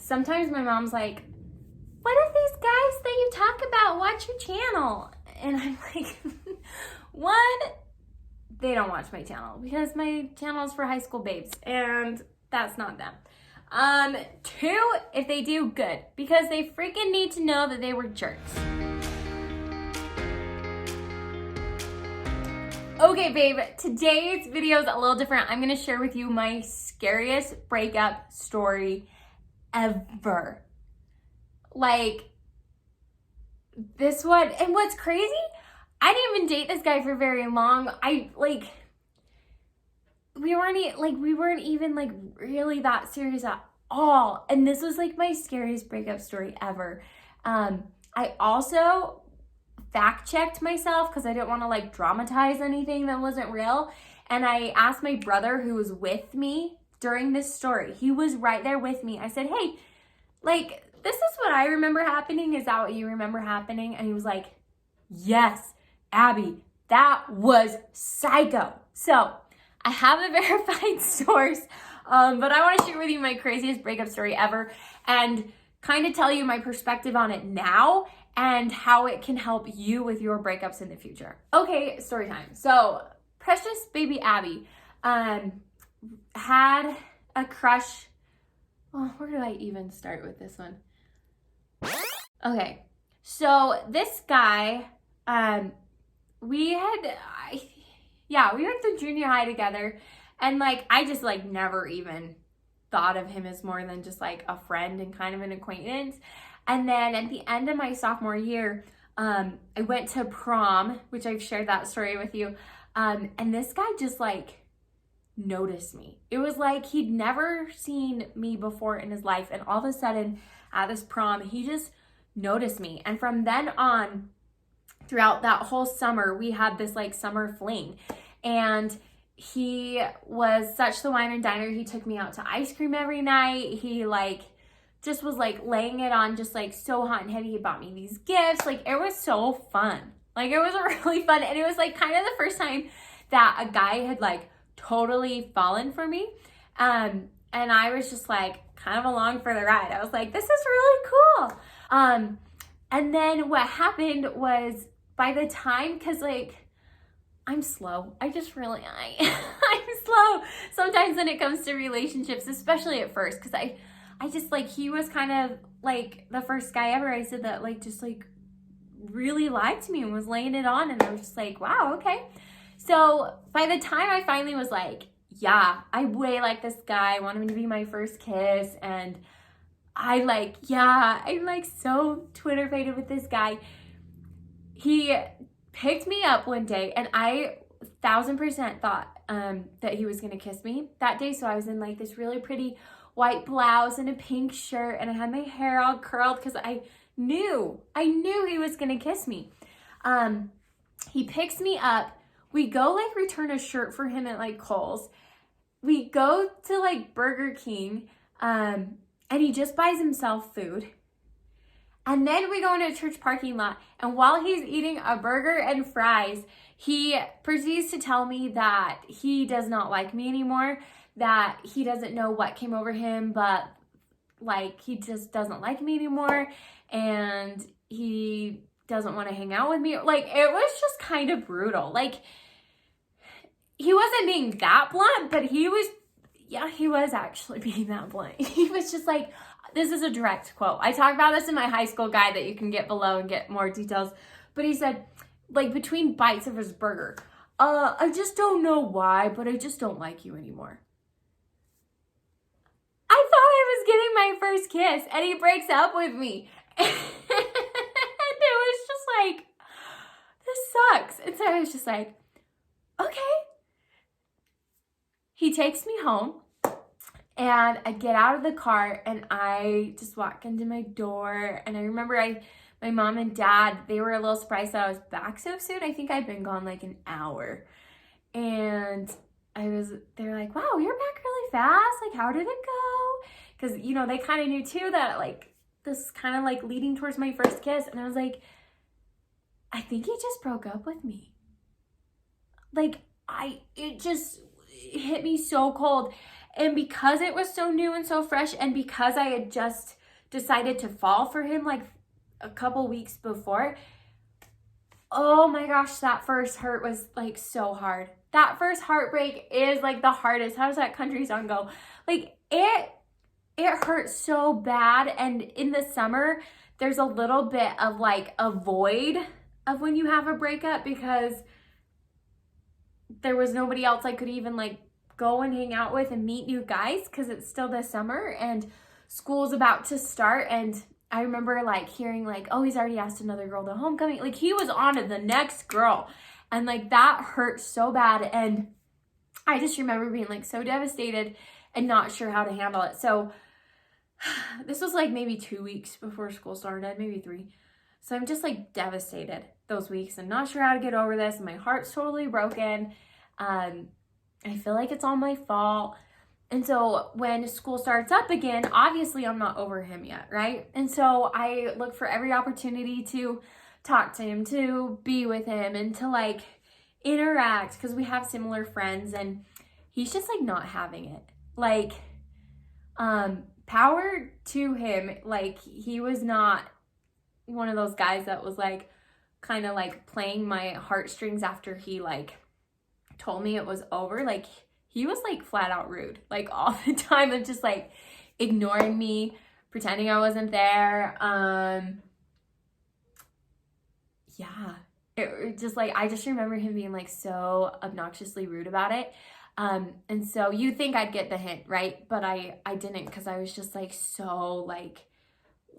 sometimes my mom's like, what if these guys that you talk about watch your channel? And I'm like, one, they don't watch my channel because my channel is for high school babes and that's not them. Two, if they do, good, because they freaking need to know that they were jerks. Okay, babe, today's video is a little different. I'm gonna share with you my scariest breakup story ever. Like, this one, and what's crazy, I didn't even date this guy for very long. We weren't even like really that serious at all. And this was like my scariest breakup story ever. I also fact-checked myself because I didn't want to like dramatize anything that wasn't real. And I asked my brother who was with me during this story. He was right there with me. I said, hey, like, this is what I remember happening. Is that what you remember happening? And he was like, yes, Abby, that was psycho. So I have a verified source, but I want to share with you my craziest breakup story ever and kind of tell you my perspective on it now and how it can help you with your breakups in the future. Okay, story time. So precious baby Abby had a crush. Oh, where do I even start with this one? Okay, so this guy, we went to junior high together, and like I just like never even thought of him as more than just like a friend and kind of an acquaintance. And then at the end of my sophomore year, I went to prom, which I've shared that story with you, and this guy just like noticed me. It was like he'd never seen me before in his life, and all of a sudden at this prom he just noticed me. And from then on, throughout that whole summer, we had this like summer fling, and he was such the wine and diner. He took me out to ice cream every night. He like just was like laying it on, just like so hot and heavy. He bought me these gifts. Like, it was so fun. Like, it was really fun. And it was like kind of the first time that a guy had like totally fallen for me. And I was just like kind of along for the ride. I was like, this is really cool. And then what happened was, by the time, cause like I'm slow. I'm slow sometimes when it comes to relationships, especially at first. Cause I just like, he was kind of like the first guy ever I said that like, just like really lied to me and was laying it on. And I was just like, wow, okay. So by the time I finally was like, yeah, I way like this guy, I want him to be my first kiss. And I'm like so Twitter faded with this guy. He picked me up one day, and I 1000% thought that he was gonna kiss me that day. So I was in like this really pretty white blouse and a pink shirt, and I had my hair all curled because I knew he was gonna kiss me. He picks me up. We go like return a shirt for him at like Kohl's. We go to like Burger King, and he just buys himself food. And then we go into a church parking lot, and while he's eating a burger and fries, he proceeds to tell me that he does not like me anymore, that he doesn't know what came over him, but like he just doesn't like me anymore, and he doesn't want to hang out with me. Like, it was just kind of brutal. Like, he wasn't being that blunt, but he was actually being that blunt. He was just like, this is a direct quote. I talk about this in my high school guide that you can get below and get more details. But he said, like, between bites of his burger, I just don't know why, but I just don't like you anymore. I thought I was getting my first kiss, and he breaks up with me. And it was just like, this sucks. And so I was just like, okay. He takes me home, and I get out of the car, and I just walk into my door. And I remember my mom and dad, they were a little surprised that I was back so soon. I think I'd been gone like an hour. And they're like, wow, you're back really fast. Like, how did it go? Because, you know, they kind of knew too that like this kind of like leading towards my first kiss. And I was like, I think he just broke up with me. Like, it just hit me so cold. And because it was so new and so fresh, and because I had just decided to fall for him like a couple weeks before, oh my gosh, that first hurt was like so hard. That first heartbreak is like the hardest. How does that country song go? Like it hurt so bad. And in the summer, there's a little bit of like a void of when you have a breakup, because there was nobody else I could even like go and hang out with and meet new guys, because it's still the summer and school's about to start. And I remember like hearing like, oh, he's already asked another girl to homecoming. Like he was on to the next girl. And like that hurt so bad. And I just remember being like so devastated and not sure how to handle it. So this was like maybe 2 weeks before school started, maybe 3. So I'm just like devastated those weeks and not sure how to get over this. And my heart's totally broken. I feel like it's all my fault. And so when school starts up again, obviously I'm not over him yet, right? And so I look for every opportunity to talk to him, to be with him, and to like interact, because we have similar friends, and he's just like not having it. Like, power to him. Like he was not one of those guys that was like kind of like playing my heartstrings after he like told me it was over. Like he was like flat out rude, like all the time, of just like ignoring me, pretending I wasn't there. Yeah, it just like, I just remember him being like so obnoxiously rude about it. And so you'd think I'd get the hint, right? But I didn't, because I was just like, so like,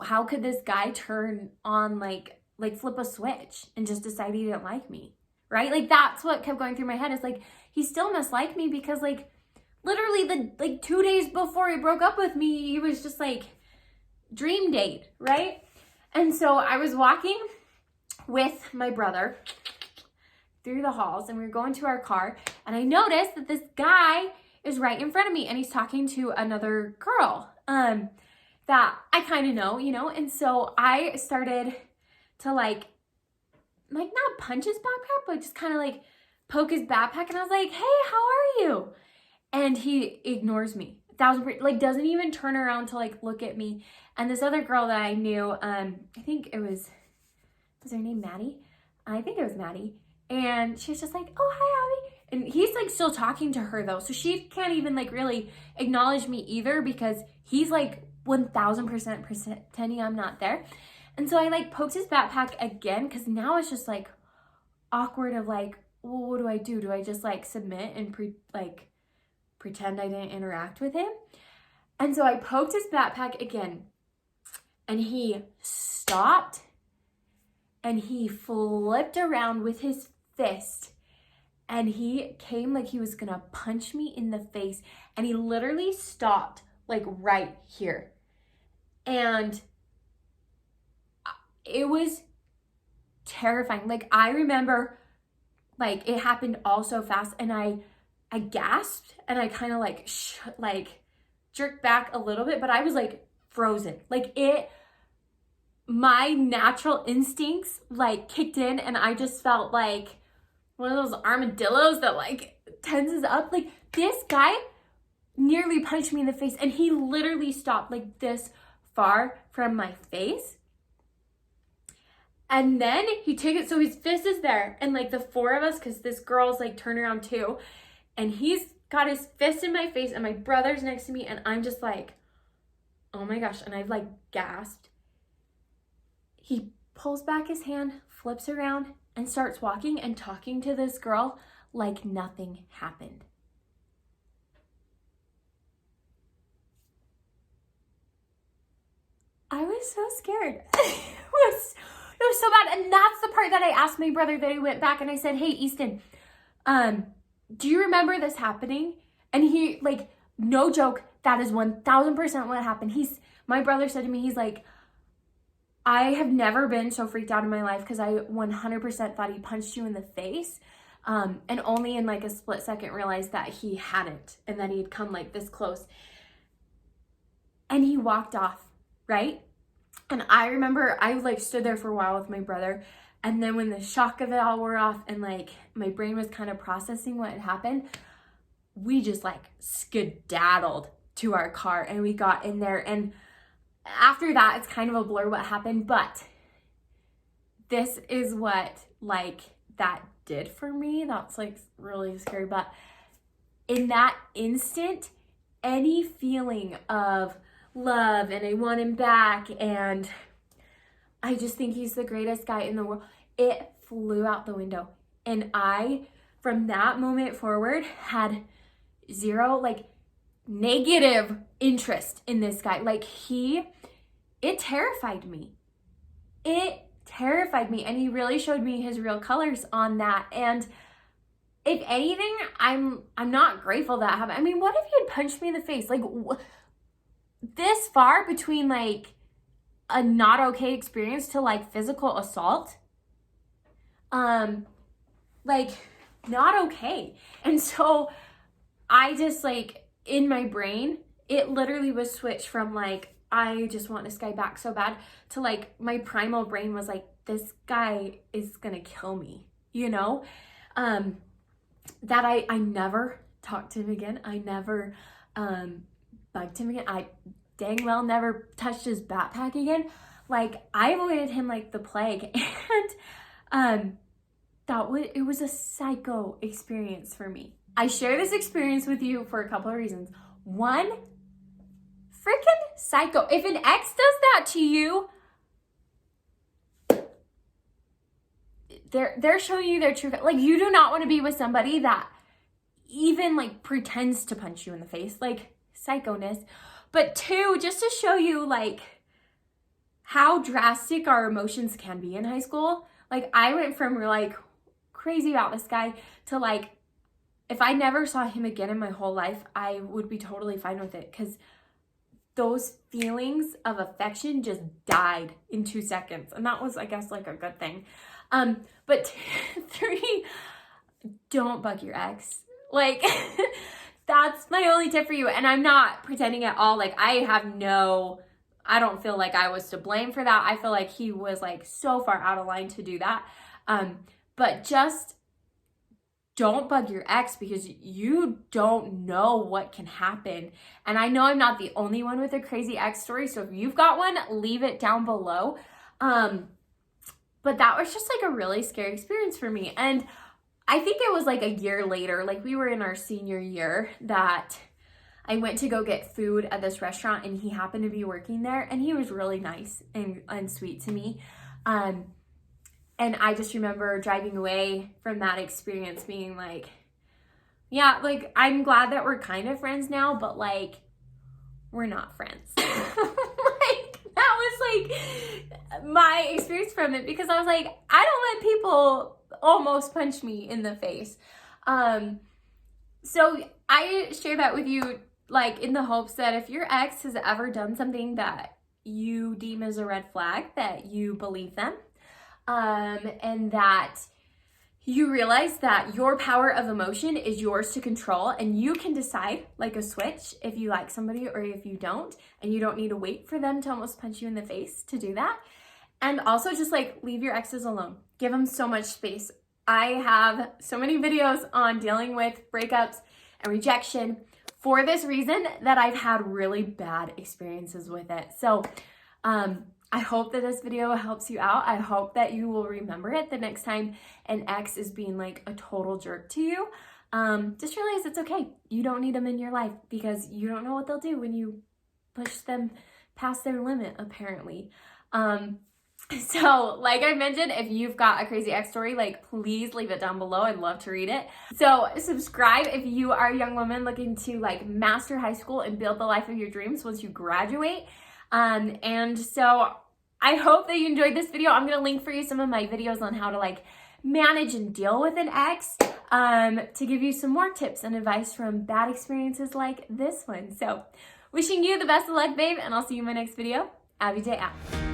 how could this guy turn on like flip a switch and just decide he didn't like me, right? Like that's what kept going through my head, is like, he still must like me, because like literally the like 2 days before he broke up with me, he was just like dream date, right? And so I was walking with my brother through the halls, and we were going to our car, and I noticed that this guy is right in front of me, and he's talking to another girl that I kind of know, you know. And so I started to like not punch his backpack, but just kind of like poke his backpack, and I was like, hey, how are you? And he ignores me. Like doesn't even turn around to like look at me. And this other girl that I knew, I think it was her name Maddie? I think it was Maddie. And she was just like, oh, hi, Abby. And he's like still talking to her though. So she can't even like really acknowledge me either, because he's like 1000% pretending I'm not there. And so I like poked his backpack again, because now it's just like awkward of like, well, what do I do? Do I just like submit and pretend I didn't interact with him? And so I poked his backpack again, and he stopped, and he flipped around with his fist, and he came like he was gonna punch me in the face, and he literally stopped like right here. And it was terrifying. Like I remember like it happened all so fast, and I gasped, and I kind of like jerked back a little bit, but I was like frozen. Like my natural instincts like kicked in, and I just felt like one of those armadillos that like tenses up. Like this guy nearly punched me in the face, and he literally stopped like this far from my face. And then he took it, so his fist is there, and like the 4 of us, because this girl's like turned around too, and he's got his fist in my face, and my brother's next to me, and I'm just like, oh my gosh, and I've like gasped. He pulls back his hand, flips around, and starts walking and talking to this girl like nothing happened. I was so scared. It was so bad. And that's the part that I asked my brother, that I went back and I said, hey, Easton, do you remember this happening? And he, like, no joke, that is 1000% what happened. My brother said to me, he's like, I have never been so freaked out in my life, because I 100% thought he punched you in the face. And only in like a split second realized that he hadn't, and that he had come like this close. And he walked off, right? And I remember I like stood there for a while with my brother, and then when the shock of it all wore off, and like my brain was kind of processing what had happened, we just like skedaddled to our car and we got in there. And after that, it's kind of a blur what happened, but this is what like that did for me. That's like really scary. But in that instant, any feeling of love and I want him back and I just think he's the greatest guy in the world, it flew out the window. And I, from that moment forward, had zero like negative interest in this guy. Like it terrified me. It terrified me. And he really showed me his real colors on that. And if anything, I'm not grateful that happened. I mean, what if he had punched me in the face? Like this far between like a not okay experience to like physical assault, like not okay. And so I just like in my brain, it literally was switched from like, I just want this guy back so bad to like my primal brain was like, this guy is gonna kill me, you know? That I never talked to him again. I never bugged him again. I dang well never touched his backpack again. Like I avoided him like the plague. And it was a psycho experience for me. I share this experience with you for a couple of reasons. One, freaking psycho. If an ex does that to you, they're showing you their true, like you do not want to be with somebody that even like pretends to punch you in the face, like psychoness. But two, just to show you like how drastic our emotions can be in high school. Like I went from like crazy about this guy to like, if I never saw him again in my whole life, I would be totally fine with it because those feelings of affection just died in 2 seconds. And that was, I guess, like a good thing. But 3, don't bug your ex. Like, that's my only tip for you. And I'm not pretending at all. Like, I don't feel like I was to blame for that. I feel like he was like so far out of line to do that. But just don't bug your ex because you don't know what can happen. And I know I'm not the only one with a crazy ex story. So if you've got one, leave it down below. But that was just like a really scary experience for me. And I think it was like a year later, like we were in our senior year, that I went to go get food at this restaurant and he happened to be working there and he was really nice and sweet to me. And I just remember driving away from that experience being like, yeah, like I'm glad that we're kind of friends now, but like we're not friends. Like that was like my experience from it because I was like, I don't let people almost punch me in the face. So I share that with you like in the hopes that if your ex has ever done something that you deem as a red flag, that you believe them. And that you realize that your power of emotion is yours to control and you can decide like a switch if you like somebody or if you don't, and you don't need to wait for them to almost punch you in the face to do that. And also just like leave your exes alone. Give them so much space. I have so many videos on dealing with breakups and rejection for this reason that I've had really bad experiences with it. So, I hope that this video helps you out. I hope that you will remember it the next time an ex is being like a total jerk to you. Just realize it's okay. You don't need them in your life because you don't know what they'll do when you push them past their limit, apparently. So like I mentioned, if you've got a crazy ex story, like please leave it down below. I'd love to read it. So subscribe if you are a young woman looking to like master high school and build the life of your dreams once you graduate. And so I hope that you enjoyed this video. I'm going to link for you some of my videos on how to like manage and deal with an ex, to give you some more tips and advice from bad experiences like this one. So wishing you the best of luck, babe, and I'll see you in my next video. Abby J out.